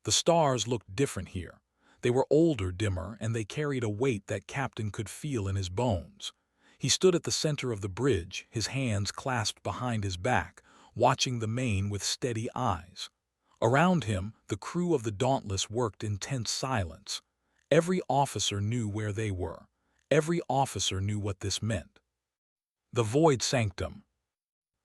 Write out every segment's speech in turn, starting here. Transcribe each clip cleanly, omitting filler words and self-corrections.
The stars looked different here. They were older, dimmer, and they carried a weight that Captain could feel in his bones. He stood at the center of the bridge, his hands clasped behind his back, watching the main with steady eyes. Around him, the crew of the Dauntless worked in tense silence. Every officer knew where they were. Every officer knew what this meant. The Void Sanctum.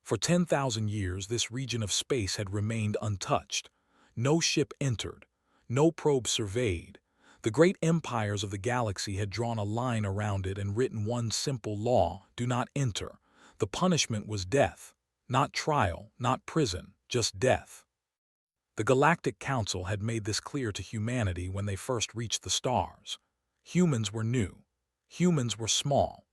For 10,000 years, this region of space had remained untouched. No ship entered. No probe surveyed. The great empires of the galaxy had drawn a line around it and written one simple law: do not enter. The punishment was death. Not trial, not prison, just death. The Galactic Council had made this clear to humanity when they first reached the stars. Humans were new. Humans were small.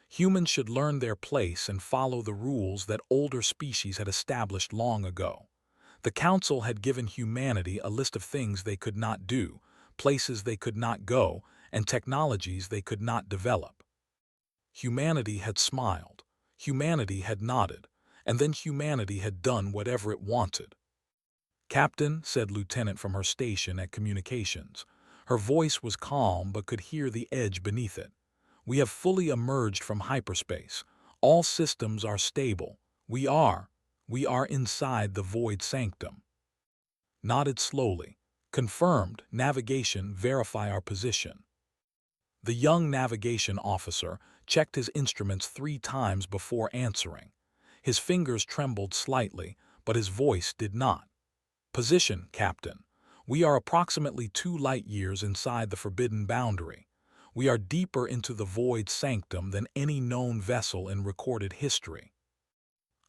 Humans should learn their place and follow the rules that older species had established long ago. The Council had given humanity a list of things they could not do, places they could not go, and technologies they could not develop. Humanity had smiled. Humanity had nodded. And then humanity had done whatever it wanted. "Captain," said Lieutenant from her station at communications. Her voice was calm but could hear the edge beneath it. "We have fully emerged from hyperspace. All systems are stable. We are inside the Void Sanctum." Nodded slowly. "Confirmed. Navigation, verify our position." The young navigation officer checked his instruments 3 times before answering. His fingers trembled slightly, but his voice did not. "Position, Captain. We are approximately 2 light-years inside the forbidden boundary. We are deeper into the Void Sanctum than any known vessel in recorded history."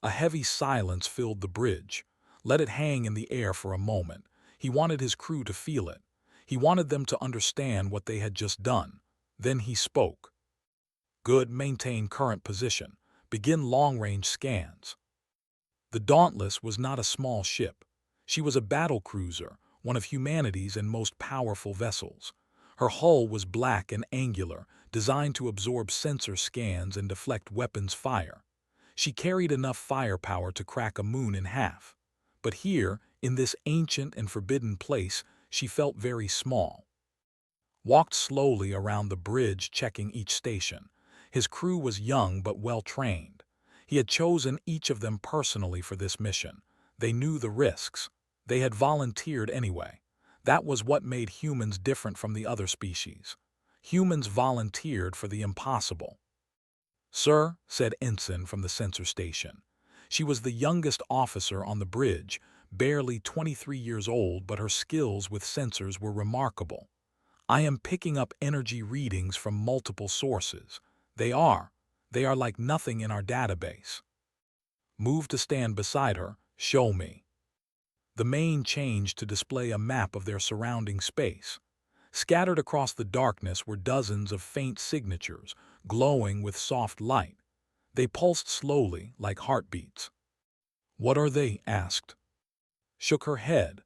A heavy silence filled the bridge. Let it hang in the air for a moment. He wanted his crew to feel it. He wanted them to understand what they had just done. Then he spoke. "Good, maintain current position. Begin long-range scans." The Dauntless was not a small ship. She was a battle cruiser, one of humanity's and most powerful vessels. Her hull was black and angular, designed to absorb sensor scans and deflect weapons fire. She carried enough firepower to crack a moon in half. But here, in this ancient and forbidden place, she felt very small. Walked slowly around the bridge, checking each station. His crew was young but well-trained. He had chosen each of them personally for this mission. They knew the risks. They had volunteered anyway. That was what made humans different from the other species. Humans volunteered for the impossible. "Sir," said Ensign from the sensor station. She was the youngest officer on the bridge, barely 23 years old, but her skills with sensors were remarkable. "I am picking up energy readings from multiple sources. They are like nothing in our database." Move to stand beside her. "Show me." The main changed to display a map of their surrounding space. Scattered across the darkness were dozens of faint signatures, glowing with soft light. They pulsed slowly, like heartbeats. "What are they?" asked. Shook her head.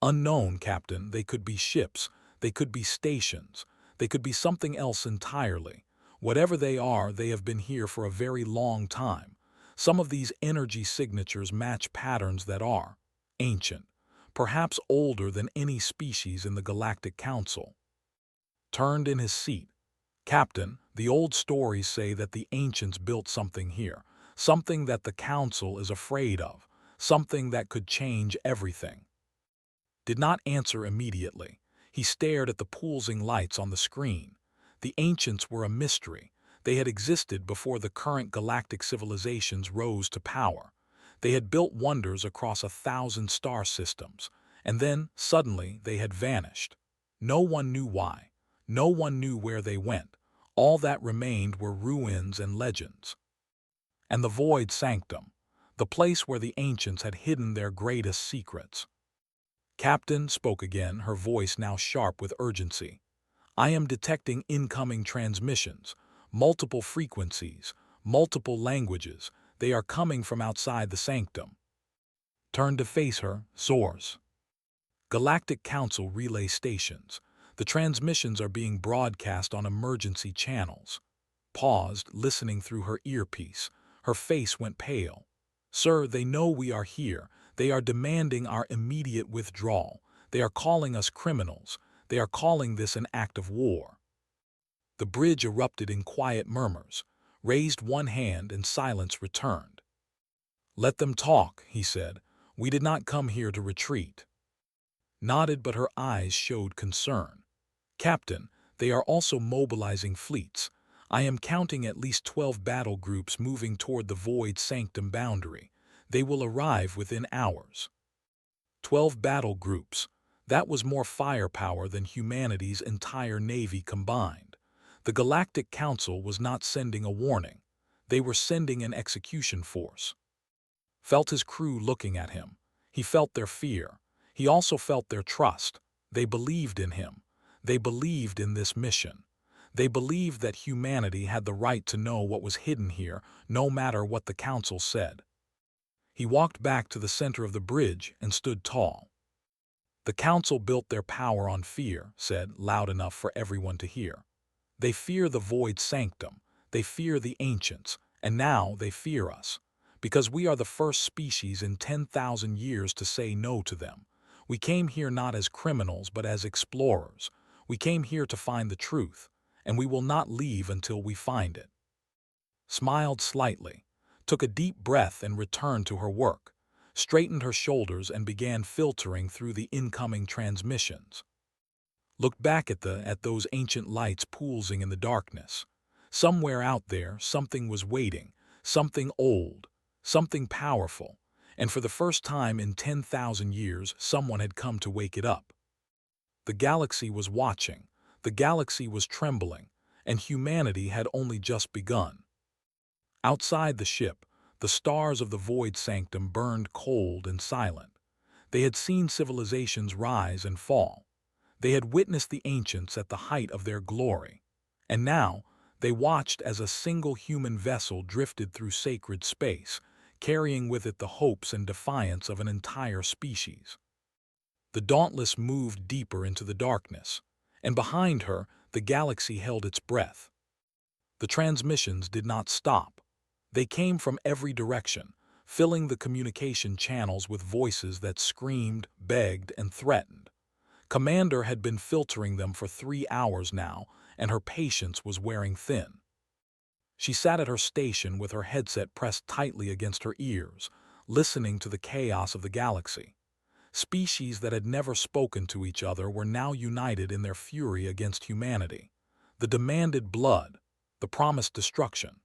"Unknown, Captain. They could be ships. They could be stations. They could be something else entirely. Whatever they are, they have been here for a very long time. Some of these energy signatures match patterns that are ancient, perhaps older than any species in the Galactic Council." Turned in his seat. "Captain, the old stories say that the ancients built something here, something that the Council is afraid of, something that could change everything." Did not answer immediately. He stared at the pulsing lights on the screen. The ancients were a mystery. They had existed before the current galactic civilizations rose to power. They had built wonders across 1,000 star systems, and then, suddenly, they had vanished. No one knew why. No one knew where they went. All that remained were ruins and legends. And the Void Sanctum, the place where the ancients had hidden their greatest secrets. "Captain," spoke again, her voice now sharp with urgency. "I am detecting incoming transmissions, multiple frequencies, multiple languages. They are coming from outside the sanctum." Turned to face her. "Source." "Galactic Council relay stations. The transmissions are being broadcast on emergency channels." Paused, listening through her earpiece. Her face went pale. "Sir, they know we are here. They are demanding our immediate withdrawal. They are calling us criminals. They are calling this an act of war." The bridge erupted in quiet murmurs, raised one hand, and silence returned. "Let them talk," he said. "We did not come here to retreat." Nodded, but her eyes showed concern. "Captain, they are also mobilizing fleets. I am counting at least 12 battle groups moving toward the Void Sanctum boundary. They will arrive within hours." 12 battle groups. That was more firepower than humanity's entire navy combined. The Galactic Council was not sending a warning. They were sending an execution force. Felt his crew looking at him. He felt their fear. He also felt their trust. They believed in him. They believed in this mission. They believed that humanity had the right to know what was hidden here, no matter what the Council said. He walked back to the center of the bridge and stood tall. "The Council built their power on fear," said, loud enough for everyone to hear. "They fear the Void Sanctum. They fear the Ancients. And now they fear us. Because we are the first species in 10,000 years to say no to them. We came here not as criminals but as explorers. We came here to find the truth, and we will not leave until we find it." Smiled slightly, took a deep breath and returned to her work, straightened her shoulders and began filtering through the incoming transmissions. Looked back at those ancient lights pooling in the darkness. Somewhere out there, something was waiting, something old, something powerful, and for the first time in 10,000 years, someone had come to wake it up. The galaxy was watching, the galaxy was trembling, and humanity had only just begun. Outside the ship, the stars of the Void Sanctum burned cold and silent. They had seen civilizations rise and fall. They had witnessed the ancients at the height of their glory. And now, they watched as a single human vessel drifted through sacred space, carrying with it the hopes and defiance of an entire species. The Dauntless moved deeper into the darkness, and behind her, the galaxy held its breath. The transmissions did not stop. They came from every direction, filling the communication channels with voices that screamed, begged, and threatened. Commander had been filtering them for 3 hours now, and her patience was wearing thin. She sat at her station with her headset pressed tightly against her ears, listening to the chaos of the galaxy. Species that had never spoken to each other were now united in their fury against humanity. The demanded blood, the promised destruction.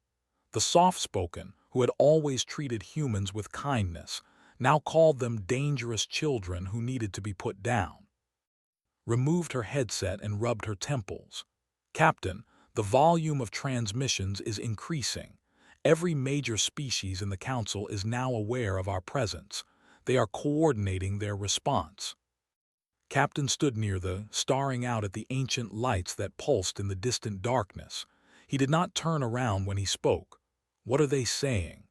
The soft-spoken, who had always treated humans with kindness, now called them dangerous children who needed to be put down. Removed her headset and rubbed her temples. "Captain, the volume of transmissions is increasing. Every major species in the Council is now aware of our presence. They are coordinating their response." Captain stood near staring out at the ancient lights that pulsed in the distant darkness. He did not turn around when he spoke. "What are they saying?"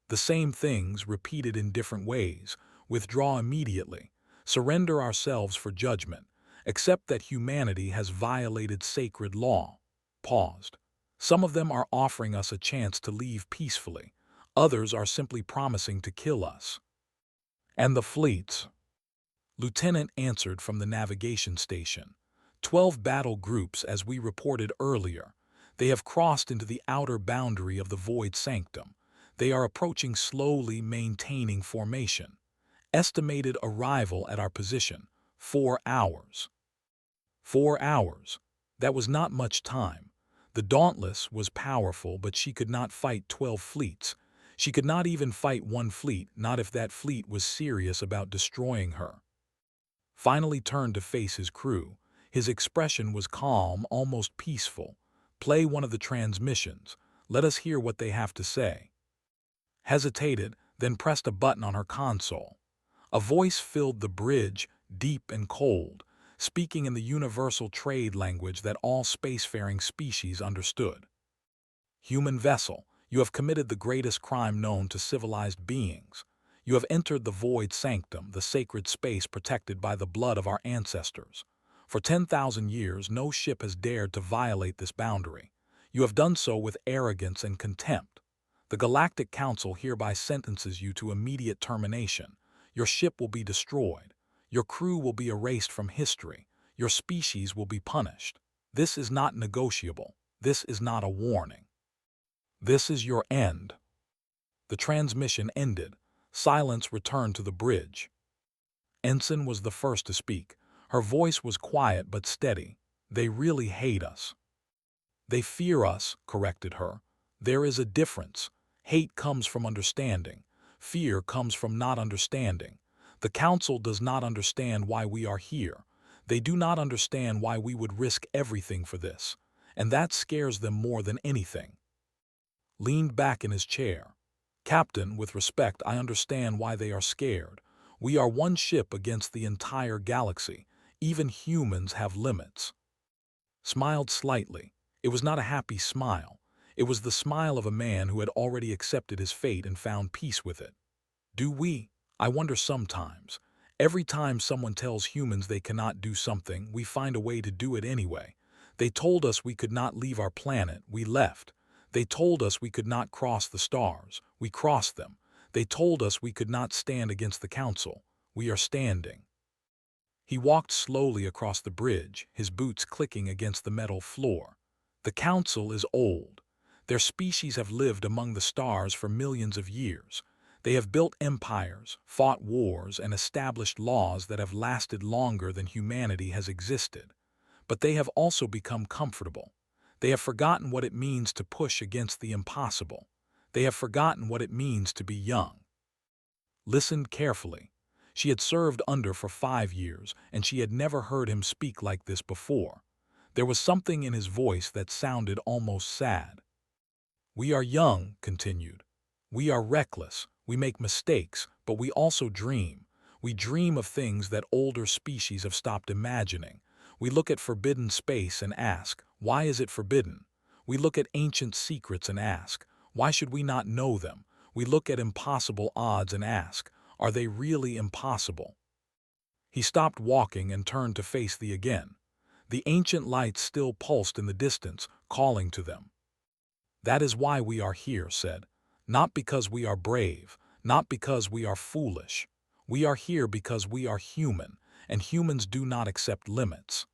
"The same things, repeated in different ways. Withdraw immediately. Surrender ourselves for judgment. Accept that humanity has violated sacred law." Paused. "Some of them are offering us a chance to leave peacefully. Others are simply promising to kill us." "And the fleets?" Lieutenant answered from the navigation station. 12 battle groups, as we reported earlier. They have crossed into the outer boundary of the Void Sanctum. They are approaching slowly, maintaining formation. Estimated arrival at our position, 4 hours. 4 hours. That was not much time. The Dauntless was powerful, but she could not fight 12 fleets. She could not even fight one fleet, not if that fleet was serious about destroying her. Finally turned to face his crew. His expression was calm, almost peaceful. "Play one of the transmissions. Let us hear what they have to say." Hesitated, then pressed a button on her console. A voice filled the bridge, deep and cold, speaking in the universal trade language that all spacefaring species understood. "Human vessel, you have committed the greatest crime known to civilized beings. You have entered the Void Sanctum, the sacred space protected by the blood of our ancestors. For 10,000 years, no ship has dared to violate this boundary. You have done so with arrogance and contempt. The Galactic Council hereby sentences you to immediate termination. Your ship will be destroyed. Your crew will be erased from history. Your species will be punished. This is not negotiable. This is not a warning. This is your end. The transmission ended. Silence returned to the bridge. Ensign was the first to speak. Her voice was quiet but steady. They really hate us. They fear us, corrected her. There is a difference. Hate comes from understanding. Fear comes from not understanding. The Council does not understand why we are here. They do not understand why we would risk everything for this. And that scares them more than anything. Leaned back in his chair. Captain, with respect, I understand why they are scared. We are one ship against the entire galaxy. Even humans have limits. Smiled slightly. It was not a happy smile. It was the smile of a man who had already accepted his fate and found peace with it. Do we? I wonder sometimes. Every time someone tells humans they cannot do something, we find a way to do it anyway. They told us we could not leave our planet, we left. They told us we could not cross the stars, we crossed them. They told us we could not stand against the Council, we are standing. He walked slowly across the bridge, his boots clicking against the metal floor. The Council is old. Their species have lived among the stars for millions of years. They have built empires, fought wars, and established laws that have lasted longer than humanity has existed. But they have also become comfortable. They have forgotten what it means to push against the impossible. They have forgotten what it means to be young. Listened carefully. She had served under for 5 years, and she had never heard him speak like this before. There was something in his voice that sounded almost sad. We are young, continued. We are reckless. We make mistakes, but we also dream. We dream of things that older species have stopped imagining. We look at forbidden space and ask, why is it forbidden? We look at ancient secrets and ask, why should we not know them? We look at impossible odds and ask, are they really impossible? He stopped walking and turned to face the again. The ancient lights still pulsed in the distance, calling to them. That is why we are here, said. Not because we are brave, not because we are foolish. We are here because we are human, and humans do not accept limits.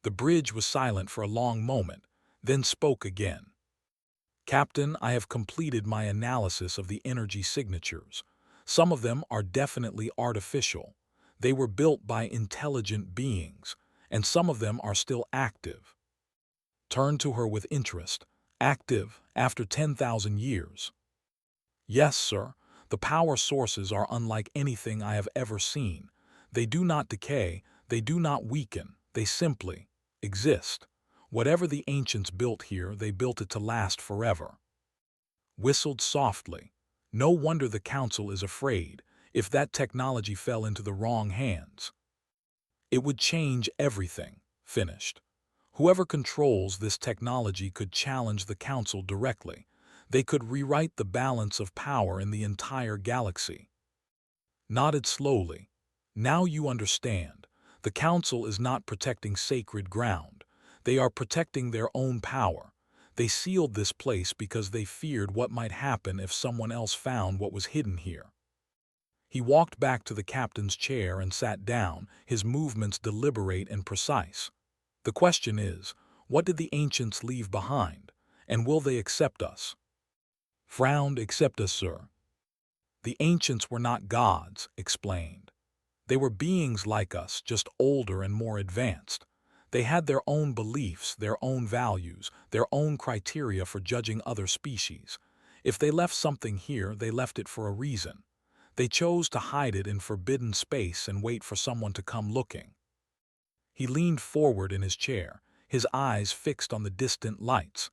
The bridge was silent for a long moment, then spoke again. Captain, I have completed my analysis of the energy signatures. Some of them are definitely artificial. They were built by intelligent beings, and some of them are still active. Turned to her with interest. Active after 10,000 years. Yes, sir. The power sources are unlike anything I have ever seen. They do not decay, they do not weaken, they simply exist. Whatever the ancients built here, they built it to last forever. Whistled softly. No wonder the Council is afraid. If that technology fell into the wrong hands, it would change everything. Finished. Whoever controls this technology could challenge the Council directly. They could rewrite the balance of power in the entire galaxy. Nodded slowly. Now you understand. The Council is not protecting sacred ground. They are protecting their own power. They sealed this place because they feared what might happen if someone else found what was hidden here. He walked back to the captain's chair and sat down, his movements deliberate and precise. The question is, what did the ancients leave behind, and will they accept us? Frowned, accept us, sir. The ancients were not gods, explained. They were beings like us, just older and more advanced. They had their own beliefs, their own values, their own criteria for judging other species. If they left something here, they left it for a reason. They chose to hide it in forbidden space and wait for someone to come looking. He leaned forward in his chair, his eyes fixed on the distant lights.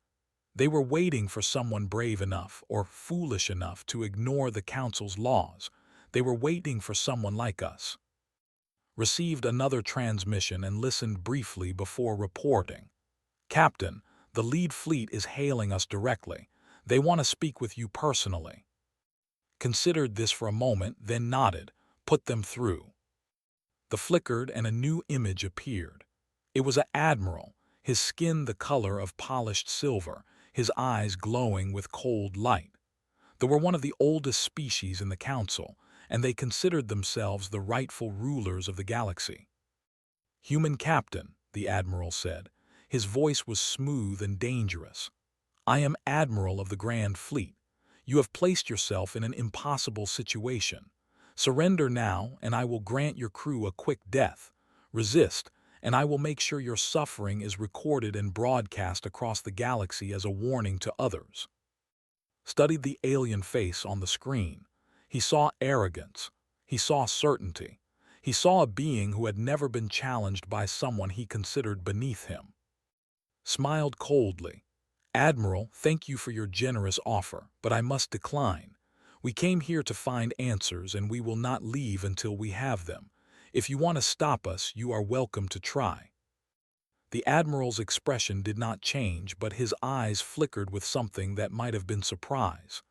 They were waiting for someone brave enough or foolish enough to ignore the Council's laws. They were waiting for someone like us. Received another transmission and listened briefly before reporting. Captain, the lead fleet is hailing us directly. They want to speak with you personally. Considered this for a moment, then nodded. Put them through. The flickered and a new image appeared. It was an admiral, his skin the color of polished silver, his eyes glowing with cold light. They were one of the oldest species in the Council, and they considered themselves the rightful rulers of the galaxy. "Human captain," the admiral said. His voice was smooth and dangerous. "I am admiral of the Grand Fleet. You have placed yourself in an impossible situation. Surrender now, and I will grant your crew a quick death. Resist, and I will make sure your suffering is recorded and broadcast across the galaxy as a warning to others." Studied the alien face on the screen. He saw arrogance. He saw certainty. He saw a being who had never been challenged by someone he considered beneath him. Smiled coldly. "Admiral, thank you for your generous offer, but I must decline. We came here to find answers, and we will not leave until we have them. If you want to stop us, you are welcome to try." The admiral's expression did not change, but his eyes flickered with something that might have been surprise.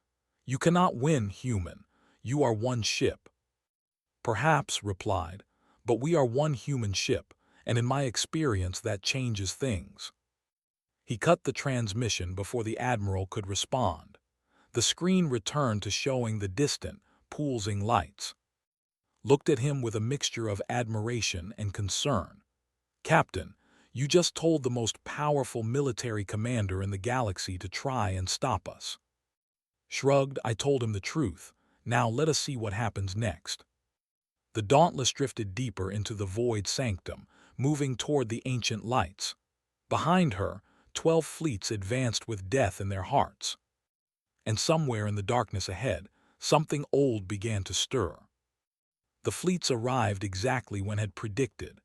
"You cannot win, human. You are one ship." "Perhaps," replied, "but we are one human ship, and in my experience that changes things." He cut the transmission before the admiral could respond. The screen returned to showing the distant, pulsing lights. Looked at him with a mixture of admiration and concern. "Captain, you just told the most powerful military commander in the galaxy to try and stop us." Shrugged, I told him the truth. Now let us see what happens next. The Dauntless drifted deeper into the void sanctum, moving toward the ancient lights. Behind her, 12 fleets advanced with death in their hearts. And somewhere in the darkness ahead, something old began to stir. The fleets arrived exactly when had predicted.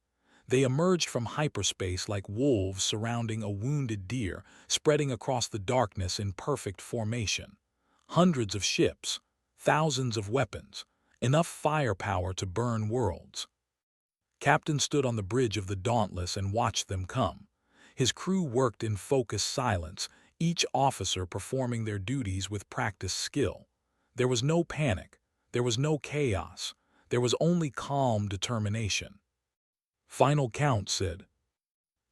They emerged from hyperspace like wolves surrounding a wounded deer, spreading across the darkness in perfect formation. Hundreds of ships, thousands of weapons, enough firepower to burn worlds. Captain stood on the bridge of the Dauntless and watched them come. His crew worked in focused silence, each officer performing their duties with practiced skill. There was no panic. There was no chaos. There was only calm determination. "Final count," said.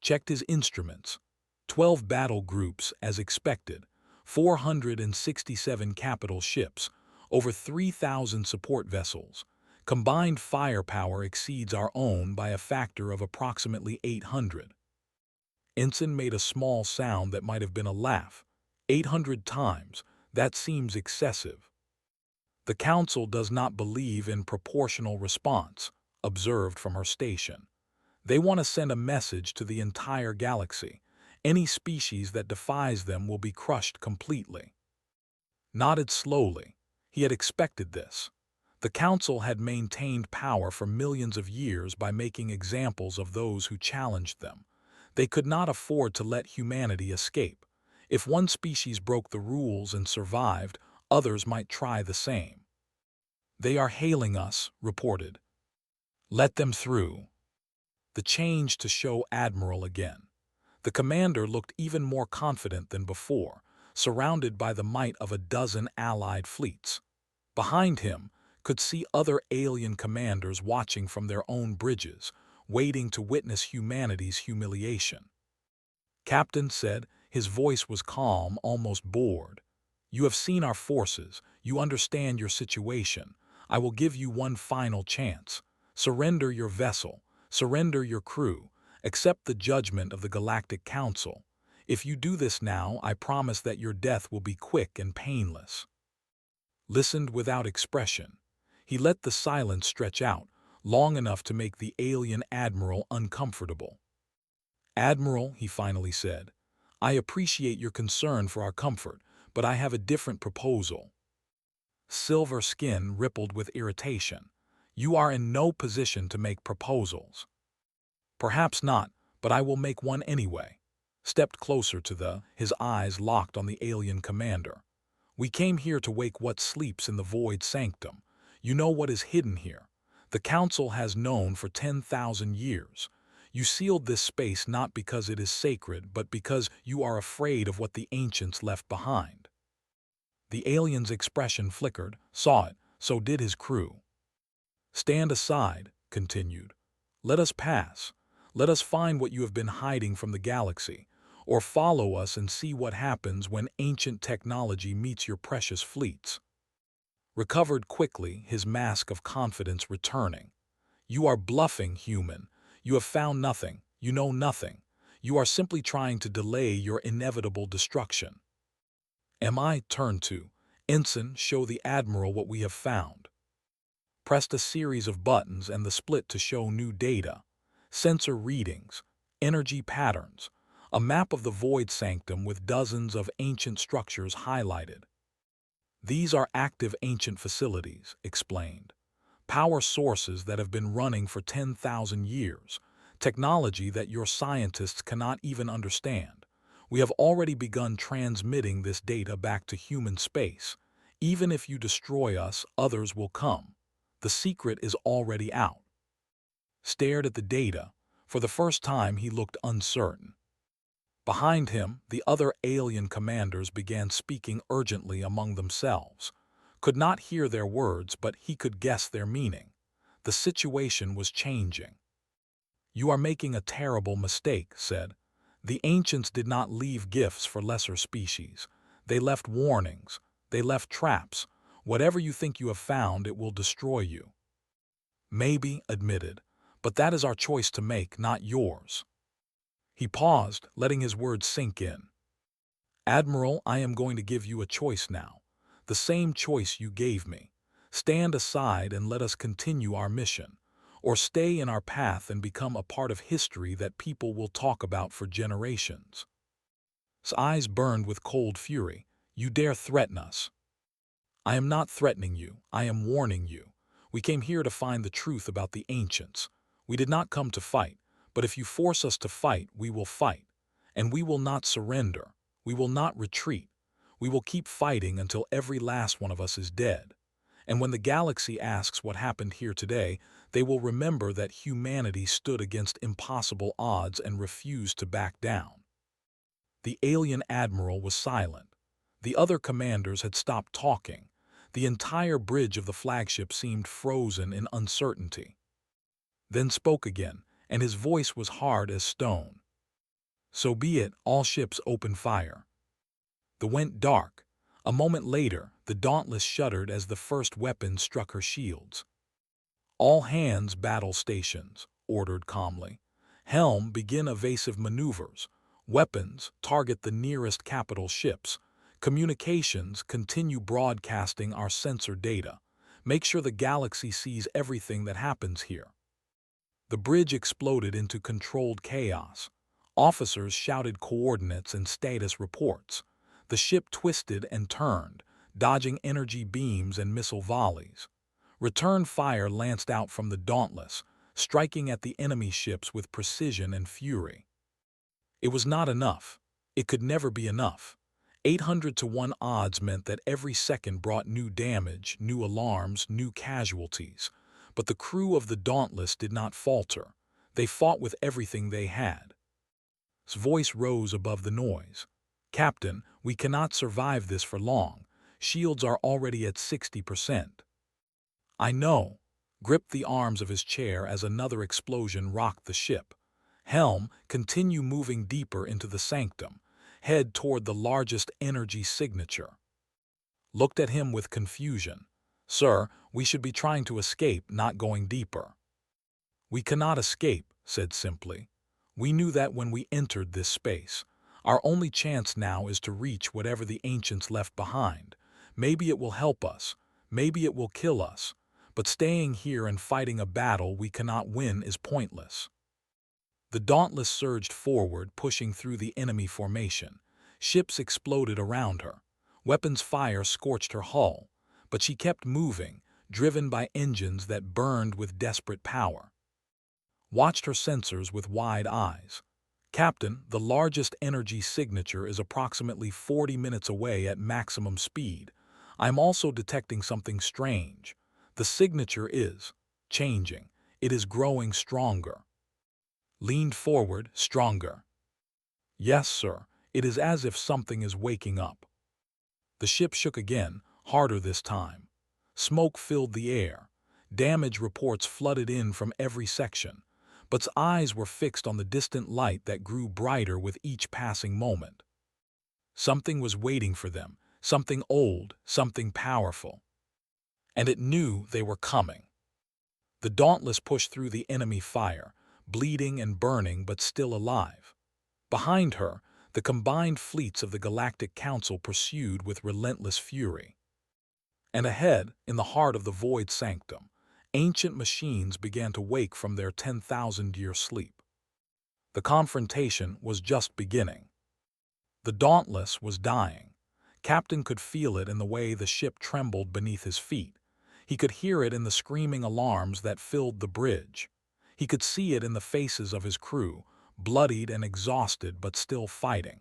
Checked his instruments. 12 battle groups, as expected. 467 capital ships. Over 3,000 support vessels. Combined firepower exceeds our own by a factor of approximately 800. Ensign made a small sound that might have been a laugh. 800 times. That seems excessive. "The Council does not believe in proportional response," observed from her station. "They want to send a message to the entire galaxy. Any species that defies them will be crushed completely." Nodded slowly. He had expected this. The Council had maintained power for millions of years by making examples of those who challenged them. They could not afford to let humanity escape. If one species broke the rules and survived, others might try the same. "They are hailing us," reported. "Let them through." The change to show Admiral again. The commander looked even more confident than before, surrounded by the might of a dozen allied fleets. Behind him, could see other alien commanders watching from their own bridges, waiting to witness humanity's humiliation. Captain said, his voice was calm, almost bored. "You have seen our forces. You understand your situation. I will give you one final chance. Surrender your vessel. Surrender your crew. Accept the judgment of the Galactic Council. If you do this now, I promise that your death will be quick and painless." Listened without expression. He let the silence stretch out, long enough to make the alien admiral uncomfortable. "Admiral," he finally said, "I appreciate your concern for our comfort, but I have a different proposal." Silver skin rippled with irritation. "You are in no position to make proposals." "Perhaps not, but I will make one anyway." Stepped closer to his eyes locked on the alien commander. "We came here to wake what sleeps in the void sanctum. You know what is hidden here. The Council has known for 10,000 years. You sealed this space not because it is sacred, but because you are afraid of what the ancients left behind." The alien's expression flickered, saw it, so did his crew. "Stand aside," continued. "Let us pass. Let us find what you have been hiding from the galaxy, or follow us and see what happens when ancient technology meets your precious fleets." recovered quickly, his mask of confidence returning. "You are bluffing, human. You have found nothing. You know nothing. You are simply trying to delay your inevitable destruction." Am I turned to? "Ensign, show the Admiral what we have found." Pressed a series of buttons and the split to show new data. Sensor readings, energy patterns, a map of the void sanctum with dozens of ancient structures highlighted. "These are active ancient facilities," explained. "Power sources that have been running for 10,000 years. Technology that your scientists cannot even understand. We have already begun transmitting this data back to human space. Even if you destroy us, others will come. The secret is already out." Stared at the data. For the first time he looked uncertain. Behind him, the other alien commanders began speaking urgently among themselves. Could not hear their words, but he could guess their meaning. The situation was changing. "You are making a terrible mistake," said. "The ancients did not leave gifts for lesser species. They left warnings. They left traps. Whatever you think you have found, it will destroy you." "Maybe," admitted, "but that is our choice to make, not yours." He paused, letting his words sink in. "Admiral, I am going to give you a choice now. The same choice you gave me. Stand aside and let us continue our mission, or stay in our path and become a part of history that people will talk about for generations." His eyes burned with cold fury. "You dare threaten us?" "I am not threatening you. I am warning you. We came here to find the truth about the ancients. We did not come to fight, but if you force us to fight, we will fight. And we will not surrender. We will not retreat. We will keep fighting until every last one of us is dead. And when the galaxy asks what happened here today, they will remember that humanity stood against impossible odds and refused to back down." The alien admiral was silent. The other commanders had stopped talking. The entire bridge of the flagship seemed frozen in uncertainty. Then spoke again, and his voice was hard as stone. "So be it, all ships open fire." The went dark. A moment later, the Dauntless shuddered as the first weapon struck her shields. "All hands battle stations," ordered calmly. "Helm, begin evasive maneuvers. Weapons, target the nearest capital ships. Communications, continue broadcasting our sensor data. Make sure the galaxy sees everything that happens here." The bridge exploded into controlled chaos. Officers shouted coordinates and status reports. The ship twisted and turned, dodging energy beams and missile volleys. Return fire lanced out from the Dauntless, striking at the enemy ships with precision and fury. It was not enough. It could never be enough. 800 to 1 odds meant that every second brought new damage, new alarms, new casualties. But the crew of the Dauntless did not falter. They fought with everything they had. His voice rose above the noise. "Captain, we cannot survive this for long. Shields are already at 60%. "I know," gripped the arms of his chair as another explosion rocked the ship. "Helm, continue moving deeper into the sanctum. Head toward the largest energy signature." Looked at him with confusion. "Sir, we should be trying to escape, not going deeper." "We cannot escape," said simply. "We knew that when we entered this space. Our only chance now is to reach whatever the ancients left behind. Maybe it will help us. Maybe it will kill us. But staying here and fighting a battle we cannot win is pointless." The Dauntless surged forward, pushing through the enemy formation. Ships exploded around her. Weapons fire scorched her hull. But she kept moving, driven by engines that burned with desperate power. Watched her sensors with wide eyes. "Captain, the largest energy signature is approximately 40 minutes away at maximum speed. I'm also detecting something strange. The signature is changing. It is growing stronger." Leaned forward, stronger. "Yes, sir. It is as if something is waking up." The ship shook again, harder this time. Smoke filled the air. Damage reports flooded in from every section. But's eyes were fixed on the distant light that grew brighter with each passing moment. Something was waiting for them, something old, something powerful. and it knew they were coming. The Dauntless pushed through the enemy fire, bleeding and burning but still alive. Behind her, the combined fleets of the Galactic Council pursued with relentless fury. And ahead, in the heart of the Void Sanctum, ancient machines began to wake from their 10,000-year sleep. The confrontation was just beginning. The Dauntless was dying. Captain could feel it in the way the ship trembled beneath his feet. He could hear it in the screaming alarms that filled the bridge. He could see it in the faces of his crew, bloodied and exhausted but still fighting.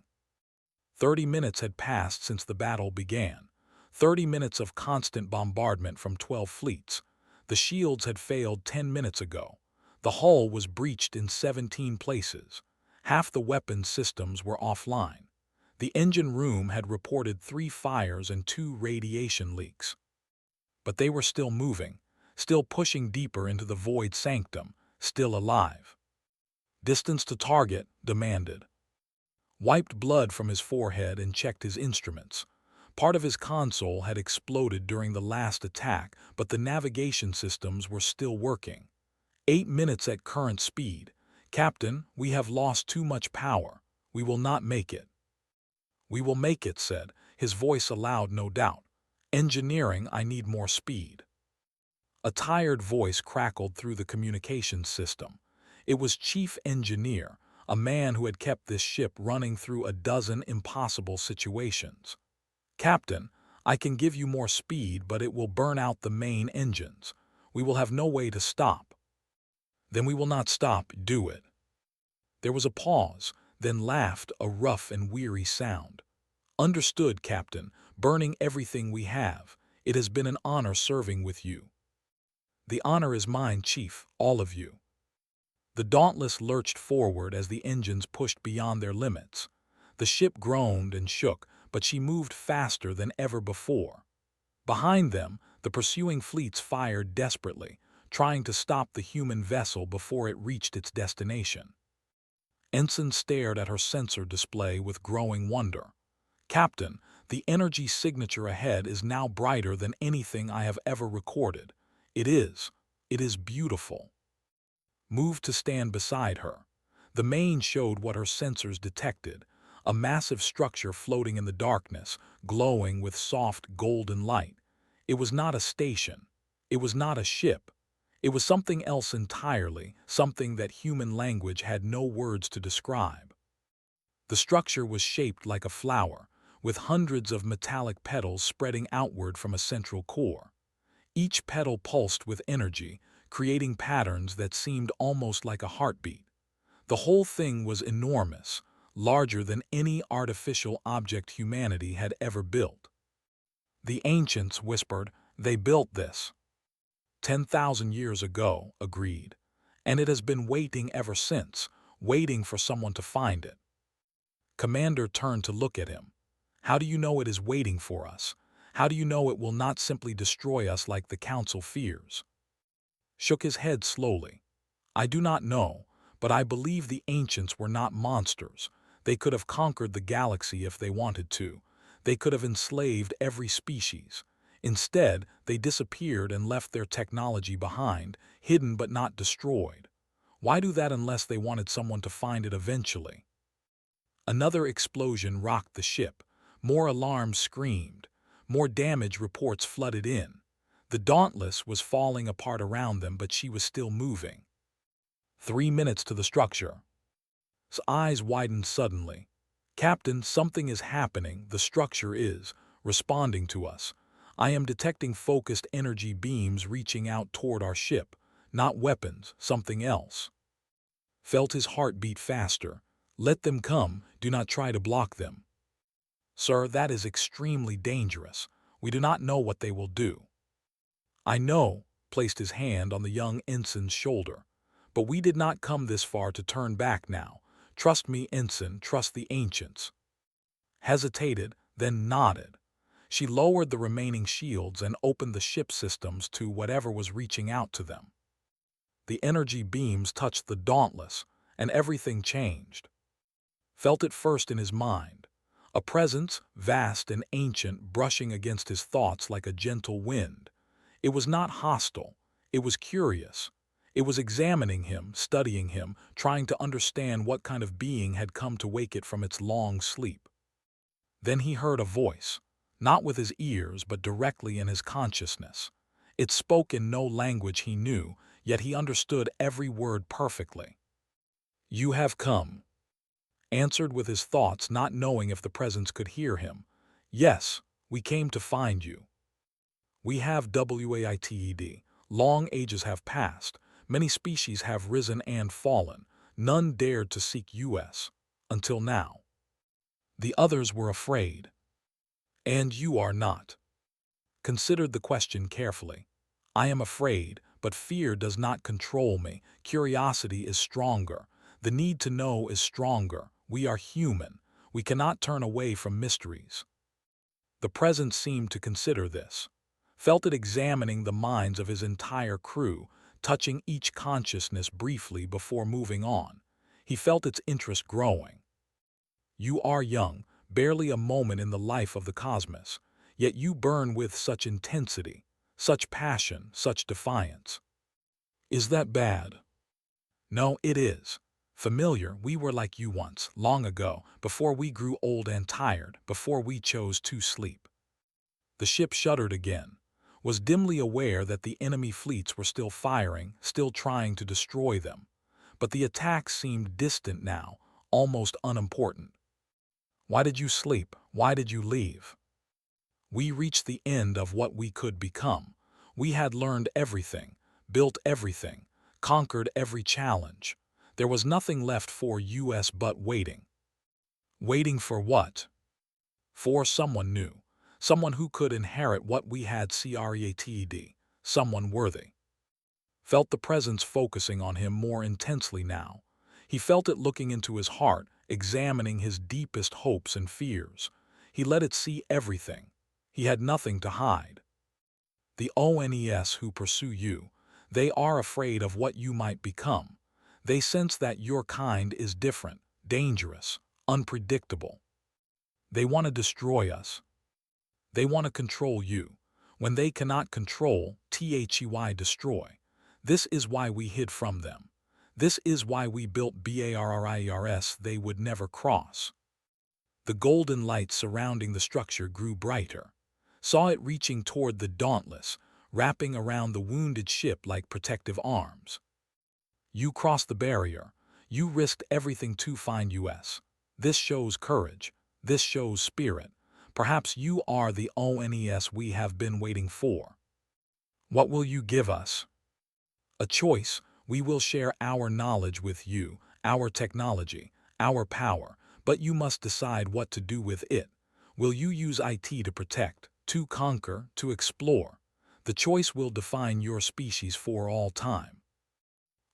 30 minutes had passed since the battle began. 30 minutes of constant bombardment from 12 fleets. The shields had failed 10 minutes ago. The hull was breached in 17 places. Half the weapons systems were offline. The engine room had reported 3 fires and 2 radiation leaks. But they were still moving, still pushing deeper into the Void Sanctum, still alive. Distance to target demanded. Wiped blood from his forehead and checked his instruments. Part of his console had exploded during the last attack, but the navigation systems were still working. 8 minutes at current speed. Captain, we have lost too much power. We will not make it. We will make it, said, his voice allowed no doubt. Engineering, I need more speed. A tired voice crackled through the communications system. It was Chief Engineer, a man who had kept this ship running through a dozen impossible situations. Captain, I can give you more speed, but it will burn out the main engines. We will have no way to stop. Then we will not stop, do it. There was a pause, then laughed a rough and weary sound. Understood, Captain, burning everything we have. It has been an honor serving with you. The honor is mine, Chief, all of you. The Dauntless lurched forward as the engines pushed beyond their limits. The ship groaned and shook, but she moved faster than ever before. Behind them, the pursuing fleets fired desperately, trying to stop the human vessel before it reached its destination. Ensign stared at her sensor display with growing wonder. Captain, the energy signature ahead is now brighter than anything I have ever recorded. It is beautiful. Moved to stand beside her. The main showed what her sensors detected, a massive structure floating in the darkness, glowing with soft golden light. It was not a station. It was not a ship. It was something else entirely, something that human language had no words to describe. The structure was shaped like a flower, with hundreds of metallic petals spreading outward from a central core. Each petal pulsed with energy, creating patterns that seemed almost like a heartbeat. The whole thing was enormous, larger than any artificial object humanity had ever built. The ancients whispered, they built this 10,000 years ago, agreed. And it has been waiting ever since, waiting for someone to find it. Commander turned to look at him. How do you know it is waiting for us? How do you know it will not simply destroy us like the Council fears? Shook his head slowly. I do not know, but I believe the ancients were not monsters. They could have conquered the galaxy if they wanted to. They could have enslaved every species. Instead, they disappeared and left their technology behind, hidden but not destroyed. Why do that unless they wanted someone to find it eventually? Another explosion rocked the ship. More alarms screamed. More damage reports flooded in. The Dauntless was falling apart around them, but she was still moving. 3 minutes to the structure. His eyes widened suddenly. Captain, something is happening. The structure is responding to us. I am detecting focused energy beams reaching out toward our ship. Not weapons, something else. Felt his heart beat faster. Let them come, do not try to block them. Sir, that is extremely dangerous. We do not know what they will do. I know, placed his hand on the young ensign's shoulder. But we did not come this far to turn back now. Trust me, ensign, trust the ancients. Hesitated, then nodded. She lowered the remaining shields and opened the ship systems to whatever was reaching out to them. The energy beams touched the Dauntless, and everything changed. Felt it first in his mind. A presence, vast and ancient, brushing against his thoughts like a gentle wind. It was not hostile. It was curious. It was examining him, studying him, trying to understand what kind of being had come to wake it from its long sleep. Then he heard a voice, not with his ears but directly in his consciousness. It spoke in no language he knew, yet he understood every word perfectly. "You have come," answered with his thoughts, not knowing if the presence could hear him. "Yes, we came to find you. We have waited. Long ages have passed. Many species have risen and fallen. None dared to seek us. Until now. The others were afraid. And you are not." Considered the question carefully. "I am afraid, but fear does not control me. Curiosity is stronger. The need to know is stronger. We are human. We cannot turn away from mysteries." The presence seemed to consider this, felt it examining the minds of his entire crew, touching each consciousness briefly before moving on. He felt its interest growing. "You are young, barely a moment in the life of the cosmos, yet you burn with such intensity, such passion, such defiance. Is that bad?" "No, it is. Familiar, we were like you once, long ago, before we grew old and tired, before we chose to sleep." The ship shuddered again, was dimly aware that the enemy fleets were still firing, still trying to destroy them. But the attacks seemed distant now, almost unimportant. "Why did you sleep? Why did you leave?" "We reached the end of what we could become. We had learned everything, built everything, conquered every challenge. There was nothing left for us but waiting." "Waiting for what?" "For someone new. Someone who could inherit what we had created. Someone worthy." Felt the presence focusing on him more intensely now. He felt it looking into his heart, examining his deepest hopes and fears. He let it see everything. He had nothing to hide. "The ONES who pursue you, they are afraid of what you might become. They sense that your kind is different, dangerous, unpredictable. They want to destroy us. They want to control you. When they cannot control, destroy. This is why we hid from them. This is why we built barriers they would never cross." The golden light surrounding the structure grew brighter. Saw it reaching toward the Dauntless, wrapping around the wounded ship like protective arms. "You crossed the barrier. You risked everything to find us. This shows courage. This shows spirit. Perhaps you are the ONES we have been waiting for. What will you give us?" "A choice. We will share our knowledge with you, our technology, our power, but you must decide what to do with it. Will you use IT to protect, to conquer, to explore? The choice will define your species for all time."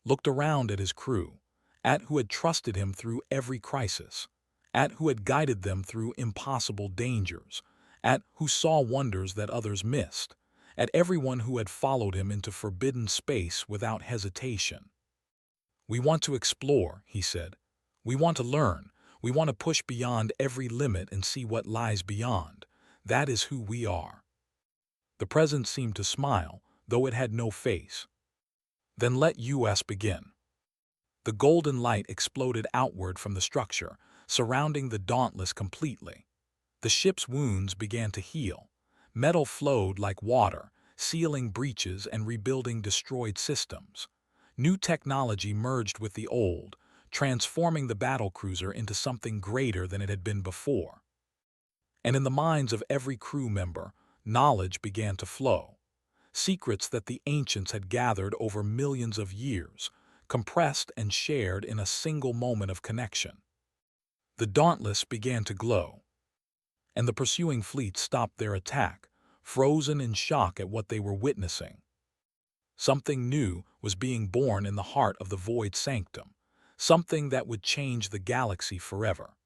Looked around at his crew, at who had trusted him through every crisis, at who had guided them through impossible dangers, at who saw wonders that others missed, at everyone who had followed him into forbidden space without hesitation. "We want to explore," he said. "We want to learn. We want to push beyond every limit and see what lies beyond. That is who we are." The presence seemed to smile, though it had no face. "Then let us begin." The golden light exploded outward from the structure, surrounding the Dauntless completely. The ship's wounds began to heal. Metal flowed like water, sealing breaches and rebuilding destroyed systems. New technology merged with the old, transforming the battlecruiser into something greater than it had been before. And in the minds of every crew member, knowledge began to flow. Secrets that the ancients had gathered over millions of years, compressed and shared in a single moment of connection. The Dauntless began to glow, and the pursuing fleet stopped their attack, frozen in shock at what they were witnessing. Something new was being born in the heart of the Void Sanctum, something that would change the galaxy forever.